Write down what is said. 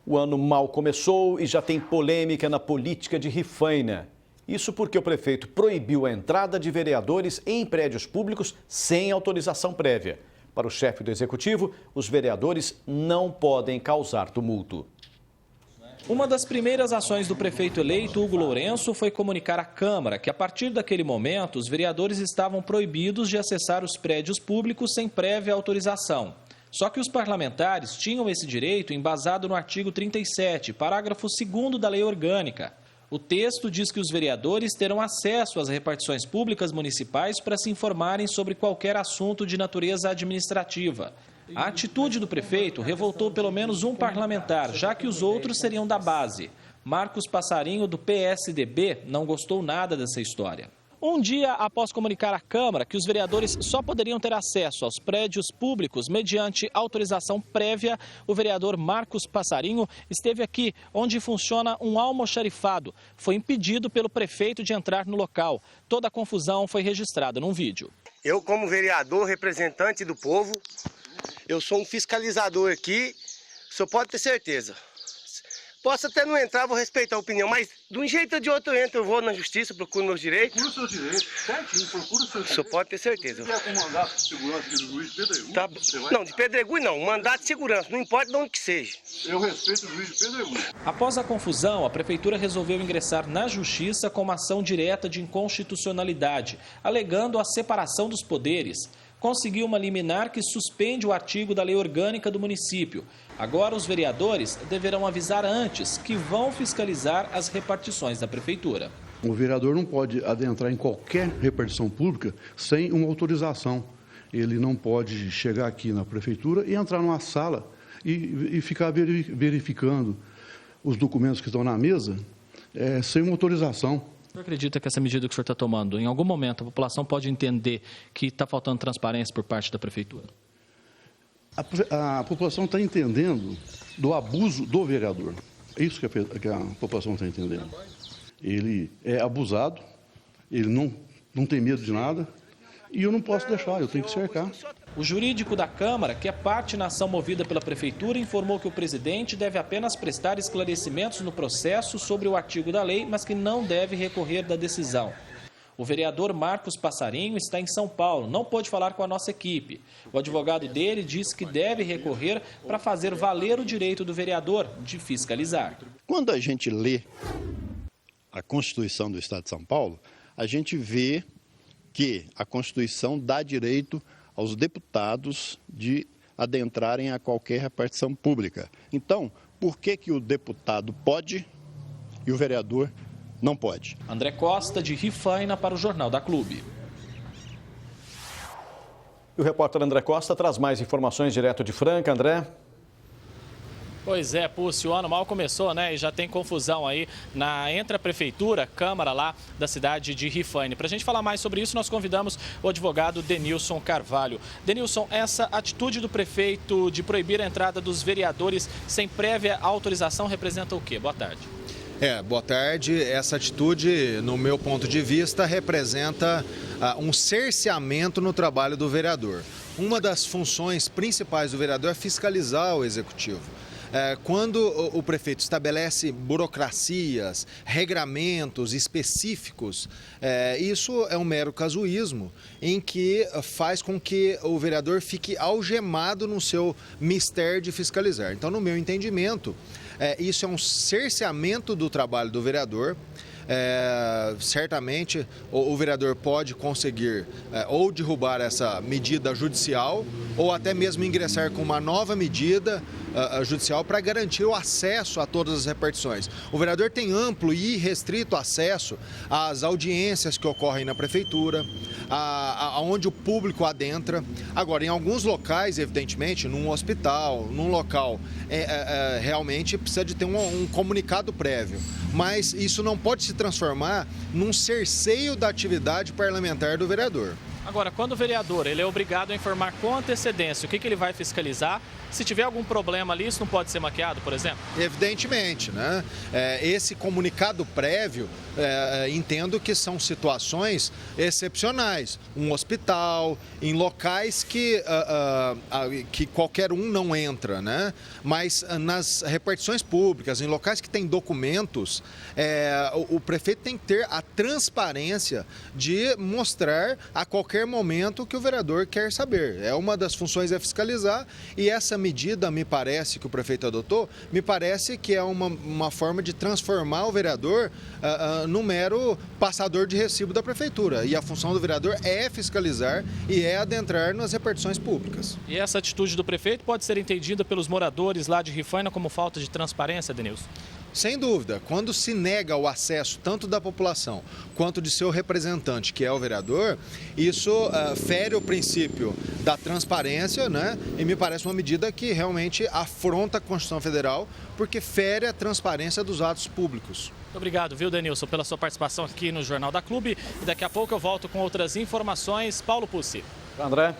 O ano mal começou e já tem polêmica na política de Rifaina. Isso porque o prefeito proibiu a entrada de vereadores em prédios públicos sem autorização prévia. Para o chefe do executivo, os vereadores não podem causar tumulto. Uma das primeiras ações do prefeito eleito, Hugo Lourenço, foi comunicar à Câmara que, a partir daquele momento, os vereadores estavam proibidos de acessar os prédios públicos sem prévia autorização. Só que os parlamentares tinham esse direito embasado no artigo 37, parágrafo 2º da Lei Orgânica. O texto diz que os vereadores terão acesso às repartições públicas municipais para se informarem sobre qualquer assunto de natureza administrativa. A atitude do prefeito revoltou pelo menos um parlamentar, já que os outros seriam da base. Marcos Passarinho, do PSDB, não gostou nada dessa história. Um dia após comunicar à Câmara que os vereadores só poderiam ter acesso aos prédios públicos mediante autorização prévia, o vereador Marcos Passarinho esteve aqui, onde funciona um almoxarifado. Foi impedido pelo prefeito de entrar no local. Toda a confusão foi registrada num vídeo. Eu, como vereador, representante do povo, eu sou um fiscalizador aqui, o senhor pode ter certeza. Posso até não entrar, vou respeitar a opinião, mas de um jeito ou de outro eu entro, eu vou na justiça, procuro meus direitos. Procura os seus direitos, certinho, procura os seus direitos. O senhor pode ter certeza. Se tiver com mandato de segurança aqui do juiz de Pedregulho, tá. Não, de Pedregulho não, mandato de segurança, não importa de onde que seja. Eu respeito o juiz de Pedregulho. Após a confusão, a Prefeitura resolveu ingressar na Justiça com uma ação direta de inconstitucionalidade, alegando a separação dos poderes. Conseguiu uma liminar que suspende o artigo da Lei Orgânica do município. Agora, os vereadores deverão avisar antes que vão fiscalizar as repartições da Prefeitura. O vereador não pode adentrar em qualquer repartição pública sem uma autorização. Ele não pode chegar aqui na Prefeitura e entrar numa sala e ficar verificando os documentos que estão na mesa sem uma autorização. O senhor acredita que essa medida que o senhor está tomando, em algum momento, a população pode entender que está faltando transparência por parte da Prefeitura? A população está entendendo do abuso do vereador. É isso que a população está entendendo. Ele é abusado, ele não tem medo de nada e eu não posso deixar, eu tenho que cercar. O jurídico da Câmara, que é parte na ação movida pela Prefeitura, informou que o presidente deve apenas prestar esclarecimentos no processo sobre o artigo da lei, mas que não deve recorrer da decisão. O vereador Marcos Passarinho está em São Paulo, não pôde falar com a nossa equipe. O advogado dele disse que deve recorrer para fazer valer o direito do vereador de fiscalizar. Quando a gente lê a Constituição do Estado de São Paulo, a gente vê que a Constituição dá direito aos deputados de adentrarem a qualquer repartição pública. Então, por que o deputado pode e o vereador não pode? André Costa, de Rifaina, para o Jornal da Clube. E o repórter André Costa traz mais informações direto de Franca. André? Pois é, Púcio, o ano mal começou, né? E já tem confusão aí entre a Prefeitura, Câmara lá da cidade de Rifaina. Para a gente falar mais sobre isso, nós convidamos o advogado Denilson Carvalho. Denilson, essa atitude do prefeito de proibir a entrada dos vereadores sem prévia autorização representa o quê? Boa tarde. Boa tarde. Essa atitude, no meu ponto de vista, representa um cerceamento no trabalho do vereador. Uma das funções principais do vereador é fiscalizar o executivo. Quando o prefeito estabelece burocracias, regramentos específicos, isso é um mero casuísmo, em que faz com que o vereador fique algemado no seu mistério de fiscalizar. Então, no meu entendimento, isso é um cerceamento do trabalho do vereador. Certamente o vereador pode conseguir ou derrubar essa medida judicial ou até mesmo ingressar com uma nova medida judicial para garantir o acesso a todas as repartições. O vereador tem amplo e irrestrito acesso às audiências que ocorrem na prefeitura, aonde o público adentra. Agora, em alguns locais, evidentemente, num hospital, num local, realmente precisa de ter um comunicado prévio. Mas isso não pode se transformar num cerceio da atividade parlamentar do vereador. Agora, quando o vereador ele é obrigado a informar com antecedência o que ele vai fiscalizar, se tiver algum problema ali, isso não pode ser maquiado, por exemplo? Evidentemente, né? Esse comunicado prévio, entendo que são situações excepcionais. Um hospital, em locais que qualquer um não entra, né? Mas nas repartições públicas, em locais que têm documentos, o prefeito tem que ter a transparência de mostrar a qualquer momento que o vereador quer saber. Uma das funções é fiscalizar e essa medida, me parece, que o prefeito adotou, me parece que é uma forma de transformar o vereador no mero passador de recibo da prefeitura. E a função do vereador é fiscalizar e é adentrar nas repartições públicas. E essa atitude do prefeito pode ser entendida pelos moradores lá de Rifaina como falta de transparência, Denilson? Sem dúvida, quando se nega o acesso tanto da população quanto de seu representante, que é o vereador, isso fere o princípio da transparência, né? E me parece uma medida que realmente afronta a Constituição Federal, porque fere a transparência dos atos públicos. Muito obrigado, viu, Denilson, pela sua participação aqui no Jornal da Clube. E daqui a pouco eu volto com outras informações. Paulo Pussi. André.